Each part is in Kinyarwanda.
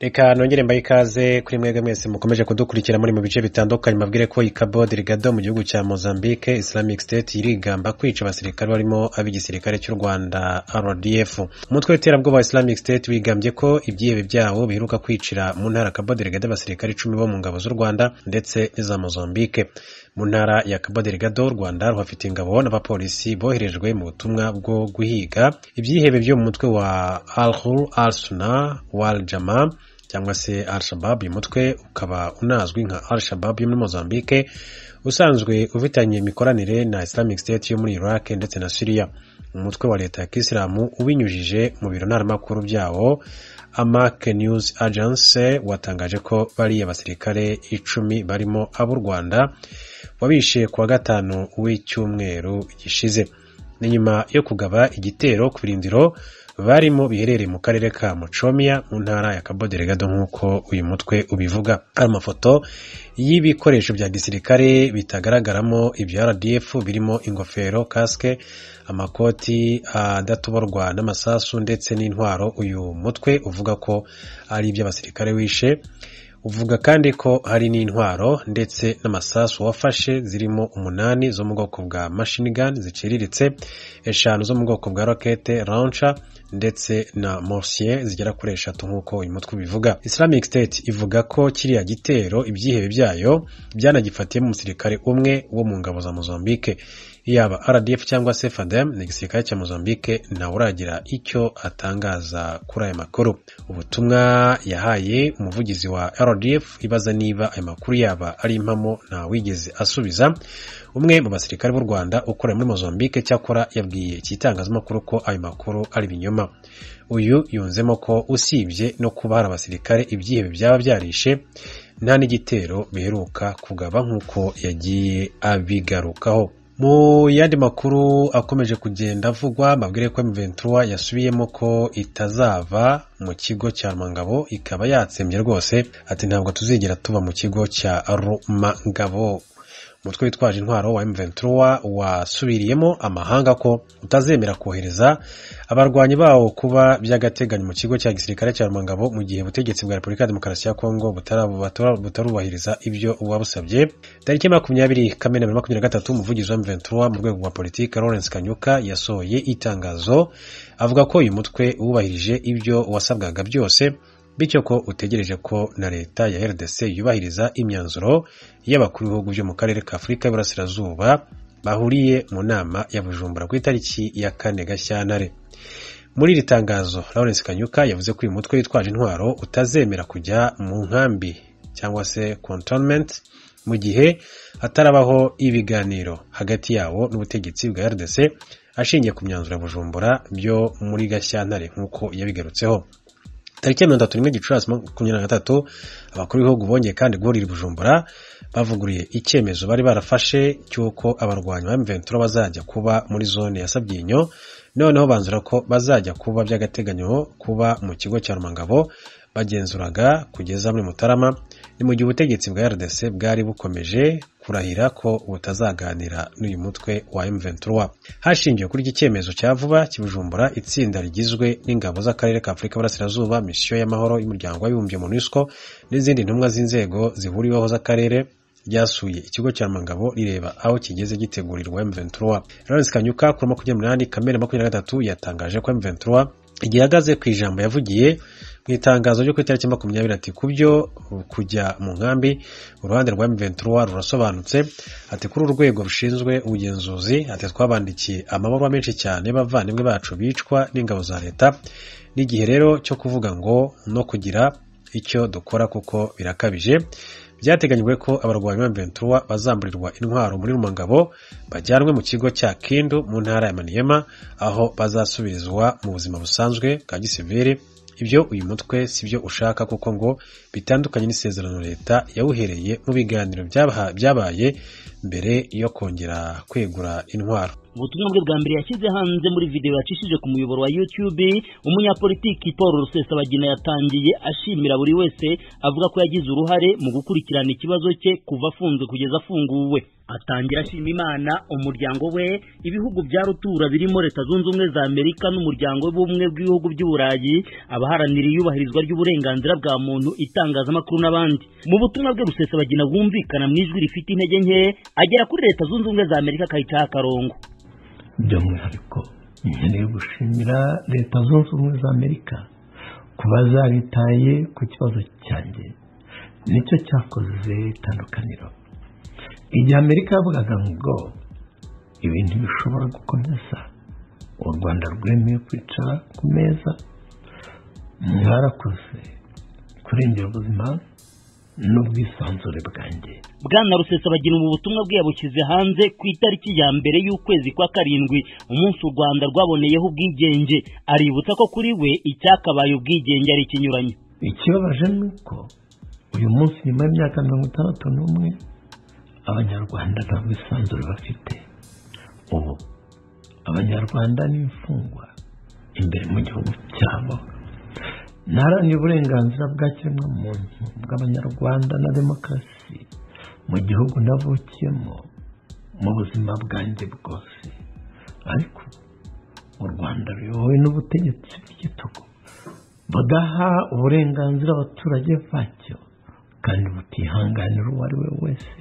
Reka nongere mbaye ikaze kuri mwebwe mwese mukomeje kudukurikira muri mu bice bitandukanye mabwire ko Cabo Delgado mu gihugu cya Mozambique Islamic State irigamba kwica abasirikare barimo ab'igisirikare cy'u Rwanda RDF. Umutwe w'iterabwoba wa Islamic State wigambye ko ibyihebe byawo biheruka kwicira mu ntara Cabo Delgado abasirikare 10 bo mu ngabo z'u Rwanda ndetse n'iza Mozambique. Mu ntara ya Cabo Delgado Rwanda ruhafite ingabo n'abapolisi boherejwe mu butumwa bwo guhiga ibyihebe byo mu mutwe wa Al-Sunna wal Jamaa cyangwa se Al-Shabaab. Uyu mutwe ukaba unazwi nka Al-Shabaab yo muri Mozambique usanzwe ufitanye imikoranire na Islamic State yo muri Iraq ndetse na Syria. Umutwe wa leta ya Kisilamu ubinyujije mu biro ntaramakuru byawo Amaq News Agency watangaje ko bari abasirikare 10 barimo abo Rwanda wabishe kuwa gatanu w'icyumweru gishize. Ni nyuma yo kugaba igitero ku birindiro barimo biherereye mu karere ka Mochomia mu ntara ya Cabo Delgado nk'uko uyu mutwe ubivuga. Ari amafoto y'ibikoresho bya gisirikare bitagaragaramo ibya RDF birimo ingofero, kaske, amakoti adatuborwa n'amasasu ndetse n'intwaro. Uyu mutwe uvuga ko ari iby'abasirikare wishe. Uvuga kandi ko hari n'intwaro ndetse n'amasasu wafashe zirimo 8 zo mu bwoko bwa machine gun ziciriritse, 5 zo mu bwoko bwa rocket launcher ndetse na mortier zigera kuri 3 nk'uko uyu mutwe bivuga. Islamic State ivuga ko kiriya gitero ibyihebe byayo byanagifatiye mu musirikare umwe wo mu ngabo za Mozambique. Yaba RDF cyangwa se FADEM ni gisirikare cya Mozambique na uragira icyo atangaza kuri aya makuru. Ubutumwa yahaye umuvugizi wa RDF ibaza niba aya makuru yaba ari impamo nta wigeze asubiza. Umwe mu basirikare b'u Rwanda ukora muri Mozambique cyakora yabwiye ikitangazamakuru ko ayo makuru ari binyoma. Uyu yunzemo ko usibye no kuba hari abasirikare ibyihebe byaba byarishe nta n'igitero biheruka kugaba nk'uko yagiye abigarukaho. Mu yandi makuru akomeje kugenda avugwa mabwire ko M23 yasubiyemo ko itazava mu kigo cya Rumangabo ikaba yatsembye rwose ati ntabwo tuzigera tuba mu kigo cya Rumangabo. Umutwe witwaje intwaro wa M23 wasubiriyemo amahanga ko utazemera kohereza abarwanyi bawo kuba by'agateganyo mu kigo cya gisirikare cya Rumangabo mu gihe ubutegetsi bwa Repubulika ya Demokarasi ya Kongo butarubahiriza ibyo wabusabye. Tariki 20 Kamena 2023 umuvugizi wa M23 mu rwego rwa politiki Lawrence Kanyuka yasohoye itangazo avuga ko uyu mutwe wubahirije ibyo wasabwaga byose, bityo ko utegereje ko na leta ya RDC yubahiriza imyanzuro y'abakuru b'ibihugu byo mu karere ka Afurika y'Iburasirazuba bahuriye mu nama ya Bujumbura ku itariki ya 4 Gashyantare. Muri iri tangazo Lawrence Kanyuka yavuze ko uyu mutwe witwaje intwaro utazemera kujya mu nkambi cyangwa se cantonment mu gihe hatarabaho ibiganiro hagati yawo n'ubutegetsi bwa RDC ashingiye ku myanzuro ya Bujumbura byo muri Gashyantare nk'uko yabigarutseho. Tariki 31 Gicurasi 2023 abakuru b'ibihugu bongeye kandi guhurira Bujumbura bavuguriye icyemezo bari barafashe cyuko abarwanyi ba M23 bazajya kuba muri zone ya Sabyinyo, noneho banzura ko bazajya kuba by'agateganyo kuba mu kigo cya Rumangabo bagenzuraga kugeza muri Mutarama. Ni mu gihe ubutegetsi bwa RDC bwari bukomeje kurahira ko butazaganira n'uyu mutwe wa M23. Hashingiwe kuri iki cyemezo cya vuba kibujumbura itsinda rigizwe n'ingabo z'akarere ka Afurika y'Iburasirazuba, misiyo y'amahoro y'umuryango w'abibumbye MONUSCO n'izindi ntumwa z'inzego zihuriweho z'akarere ryasuye ikigo cya Rumangabo rireba aho kigeze gitegurirwa M23. Lawrence Kanyuka kuri 28 Kamena 2023 yatangaje ko M23 igihagaze ku ijambo yavugiye mu itangazo ryo ku itariki 20 ati kubyo kujya mu nkambi uruhande rwa M23 rurasobanutse. Ati kuri urwego rushinzwe ubugenzuzi ati twabandikiye amabaruwa menshi cyane bavandimwe bacu bicwa n'ingabo za leta, n'igihe rero cyo kuvuga ngo no kugira icyo dukora kuko birakabije. Byateganyijwe ko abarwanyi ba M23 bazamburirwa intwaro muri Rumangabo bajyanwe mu kigo cya Kindu mu ntara ya Maniema aho bazasubirizwa mu buzima busanzwe bwa gisivili. Ibyo uyu mutwe sibyo ushaka kuko ngo bitandukanye n'isezerano leta yawuhereye mu biganiro byabaye mbere yo kongera kwegura intwaro. ubutumwa bwe bwa mbere yashyize hanze muri video yacishije ku muyoboro wa YouTube, umunyapolitiki Paul Rusesabagina yatangiye ashimira buri wese avuga ko yagize uruhare mu gukurikirana ikibazo cye kuva afunzwe kugeza afunguwe. Atangira ashima Imana, umuryango we, ibihugu bya rutura birimo Leta Zunze Ubumwe za Amerika n'umuryango w'ubumwe bw'ibihugu by'Uburayi, abaharanira iyubahirizwa ry'uburenganzira bwa muntu, itangazamakuru n'abandi. Mu butumwa bwe Rusesabagina bwumvikana mu ijwi rifite intege nke, agera kuri Leta Zunze Ubumwe za Amerika akayicaho akarongo. By'umwihariko nkeneye gushimira Leta Zunze Ubumwe za Amerika kuba zaritaye ku kibazo cyanjye, nicyo cyakoze itandukaniro. Igihe Amerika yavugaga ngo ibintu bishobora gukomeza, u Rwanda rwemeye kwicara ku meza, mwarakoze kurengera ubuzima n'ubwisanzure bwanjye. Bwana Rusesabagina mu butumwa bwe yabushyize hanze ku itariki ya mbere y'ukwezi kwa karindwi, umunsi u Rwanda rwaboneyeho ubwigenge. Aributsa ko kuri we icyakabaye ubwigenge ari ikinyuranyo. Ikibabaje ni uko uyu munsi nyuma y'imyaka 61 Abanyarwanda nta bwisanzure bafite. Ubu Abanyarwanda ni imfungwa imbere mu gihugu cyabo. Naharanira uburenganzira bwa kiremwamuntu bw'Abanyarwanda na demokarasi mu gihugu navukiyemo mu buzima bwanjye bwose, ariko u Rwanda ruyobowe n'ubutegetsi bw'igitugu budaha uburenganzira abaturage bacyo kandi butihanganira uwo ari we wese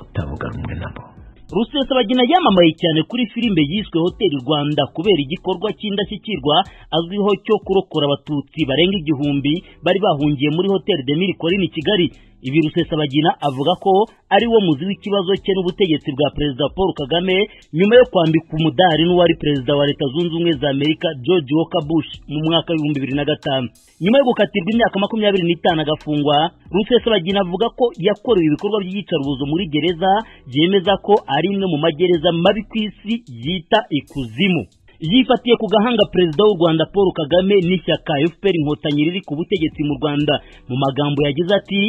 utavuga rumwe nabo. Rusesabagina yamamaye cyane kuri filime yiswe Hotel Rwanda kubera igikorwa cy'indashyikirwa azwiho cyo kurokora abatutsi barenga 1000 bari bahungiye muri Hotel de Mille Collines Kigali. Ibi Rusesabagina avuga ko ari wo muzi w'ikibazo cye n'ubutegetsi bwa Perezida Paul Kagame nyuma yo kwambika umudari n'uwari Perezida wa Leta Zunze Ubumwe za Amerika George Walker Bush mu mwaka wa 2005. Nyuma yo gukatirwa imyaka 25 agafungwa, Rusesabagina avuga ko yakorewe ibikorwa by'iyicarubozo muri gereza, yemeza ko ari imwe mu magereza mabi ku isi yita ikuzimu. Yifatiye ku gahanga Perezida w'u Rwanda Paul Kagame n'ishyaka FPR Inkotanyi riri ku butegetsi mu Rwanda. Mu magambo yagize ati: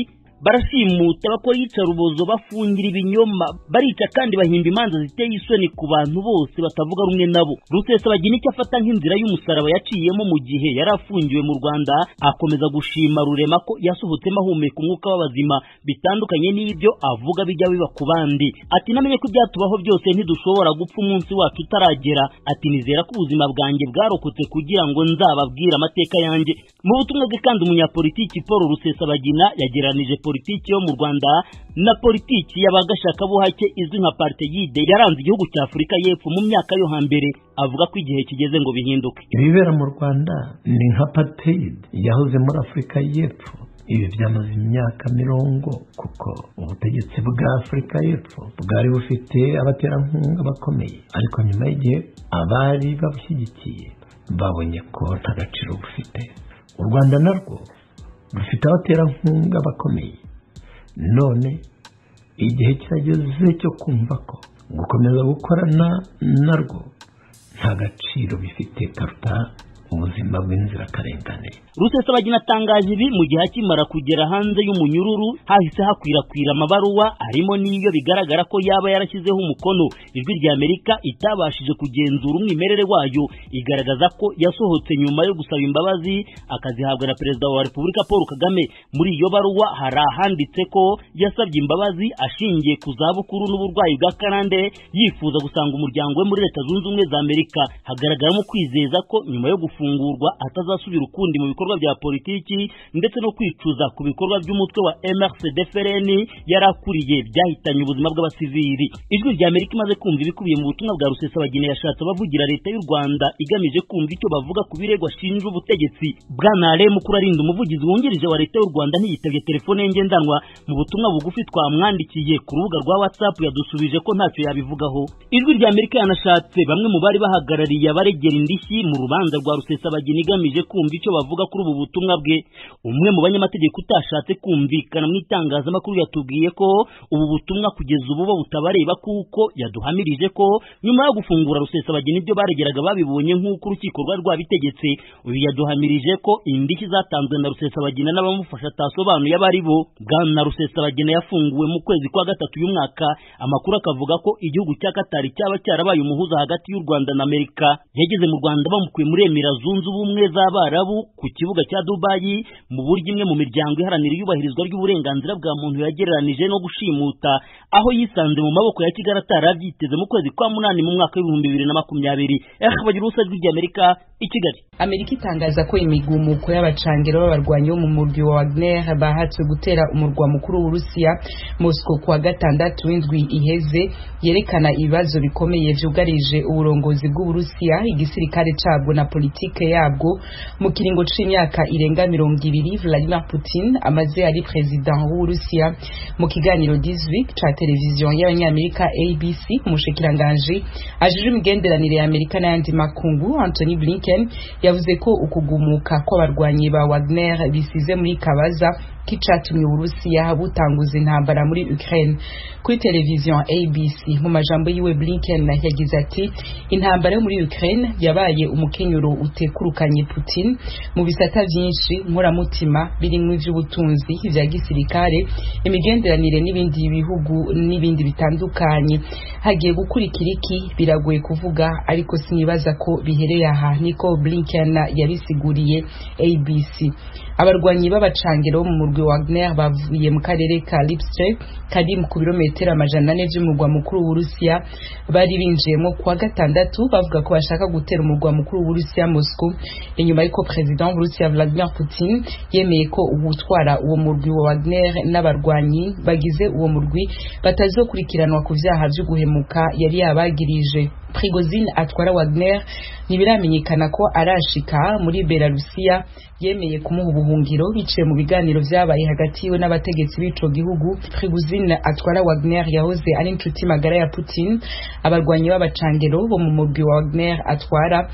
barashimuta bakora iyicarubozo, bafungira ibinyoma, barica kandi bahimba imanza ziteye isoni ku bantu bose batavuga rumwe nabo. Rusesabagina icyo afata nk'inzira y'umusaraba yaciyemo mu gihe yari afungiwe mu Rwanda, akomeza gushima Rurema ko yasohotsemo ahumeka umwuka w'abazima, bitandukanye n'ibyo avuga bijya biba ku bandi. Ati namenye ko byatubaho byose ntidushobora gupfa umunsi wacu utaragera. Ati nizera ko ubuzima bwanjye bwarokotse kugira ngo nzababwira amateka yanjye. Mu butumwa bwe kandi umunyapolitiki Paul Rusesabagina yageranije politiki yo mu Rwanda na politiki y'abagashakabuhake izwi nka apartheid yaranze igihugu cya Afurika y'Epfo mu myaka yo hambere. Avuga ko igihe kigeze ngo bihinduke. Ibibera mu Rwanda ni nka apartheid yahoze muri Afurika y'Epfo. Ibi byamaze imyaka 40 kuko ubutegetsi bwa Afurika y'Epfo bwari bufite abaterankunga bakomeye, ariko nyuma y'igihe abari babushyigikiye babonye ko nta gaciro bufite. U Rwanda narwo rufite abaterankunga bakomeye, none igihe kirageze cyo kumva ko gukomeza gukorana narwo nta gaciro bifite karuta ubuzima bw'inzirakarengane. Rusesabagina atangaje ibi mu gihe akimara kugera hanze y'umunyururu hahise hakwirakwira amabaruwa arimo n'iyo bigaragara ko yaba yarashyizeho umukono. Ijwi rya Amerika itabashije kugenzura umwimerere wayo, igaragaza ko yasohotse nyuma yo gusaba imbabazi akazihabwa na Perezida wa Repubulika Paul Kagame. Muri iyo baruwa hari ahanditse ko yasabye imbabazi ashingiye ku zabukuru n'uburwayi bwa karande, yifuza gusanga umuryango we muri Leta Zunze Ubumwe za Amerika. Hagaragaramo kwizeza ko nyuma yo gufungurwa atazasubira ukundi mu bikorwa bya politiki ndetse no kwicuza ku bikorwa by'umutwe wa MRCD-FRN yarakuriye byahitanye ubuzima bw'abasivili. Ijwi rya Amerika imaze kumva ibikubiye mu butumwa bwa Rusesabagina yashatse abavugira Leta y'u Rwanda igamije kumva icyo bavuga ku birego ashinja ubutegetsi. Bwana Alain Mukurarinda, umuvugizi wungirije wa Leta y'u Rwanda, ntiyitavye telefone ye ngendanwa. Mu butumwa bugufi twamwandikiye ku rubuga rwa WhatsApp yadusubije ko ntacyo yabivugaho. Ijwi rya Amerika yanashatse bamwe mu bari bahagarariye abaregera indishyi mu rubanza rwa Rusesabagina igamije kumva icyo bavuga kuri ubu butumwa bwe. Umwe mu banyamategeko utashatse kumvikana mu itangazamakuru yatubwiye ko ubu butumwa kugeza ubu bo butabareba kuko yaduhamirije ko nyuma yo gufungura Rusesabagina ibyo baregeraga babibonye nk'uko urukiko rwari rwabitegetse. Uyu yaduhamirije ko indishyi zatanzwe na Rusesabagina n'abamufasha atasobanuye abari bo. Bwana Rusesabagina yafunguwe mu kwezi kwa gatatu uyu mwaka, amakuru akavuga ko igihugu cya Qatar cyaba cyarabaye umuhuza hagati y'u Rwanda na Amerika. Yageze mu Rwanda bamukuye muri Emirates Zunze Ubumwe z'Abarabu ku kibuga cya Dubai mu buryo imwe mu miryango iharanira iyubahirizwa ry'uburenganzira bwa muntu yagereranije no gushimuta, aho yisanze mu maboko ya Kigali atarabyiteze mu kwezi kwa munani mu mwaka w'2020. Bagira usajwi ry'Amerika i Kigali. Amerika itangaza ko imigumuko y'abacangero b'abarwanyi bo mu murwi wa Wagner bahatse gutera umurwa mukuru w'Urusiya Moscow kwa gatandatu w'indwi iheze yerekana ibibazo bikomeye vyugarije uburongozi bw'Uburusiya, igisirikare cabwo na politike yabwo mu kiringo c'imyaka irenga 20. Vladimir Putin amaze ari president w'Uburusiya. Mu kiganiro This Week ca televiziyo y'abanyamerika ABC, umushikiranganje ajije imigenderanire ya Amerika n'ayandi makungu Anthony Blinken yavuze ko ukugumuka kw'abarwanyi ba Wagner bisize muri kabaza kicatumye Uburusiya butanguza intambara muri Ukraine. Kuri televiziyo ABC mu majambo yiwe Blinken yagize ati intambara muri Ukraine yabaye umukenyuro utekurukanye Putin mu bisata byinshi nkoramutima birimo ivy'ubutunzi, ivya gisirikare, imigenderanire n'ibindi bihugu n'ibindi bitandukanye. Hagiye gukurikira iki biragoye kuvuga, ariko sinibaza ko bihereye aha, niko Blinken yabisiguriye ABC. Abarwanyi b'abacangero mu murwi Wagner bavuye mu karere ka Lipsk kari mu kilometero 400 by'umurwa mukuru w'Uburusiya, bari binjiyemo kwa gatandatu bavuga ko bashaka gutera umurwa mukuru w'Uburusiya Moscow, inyuma y'uko president w'Uburusiya Vladimir Putin yemeye ko ubutwara uwo murwi wa Wagner n'abarwanyi bagize uwo murwi batazokurikiranwa ku vyaha byo guhemuka yari yabagirije. Prigozhin atwara Wagner ntibiramenyekana ko arashika muri Belarusiya, yemeye kumuha ubuhungiro biciye mu biganiro vyabaye hagati yiwe n'abategetsi b'ico gihugu. Prigozhin atwara Wagner yahoze ari inshuti magara ya Putin. Abarwanyi b'abacangero bo mu murwi wa Wagner atwara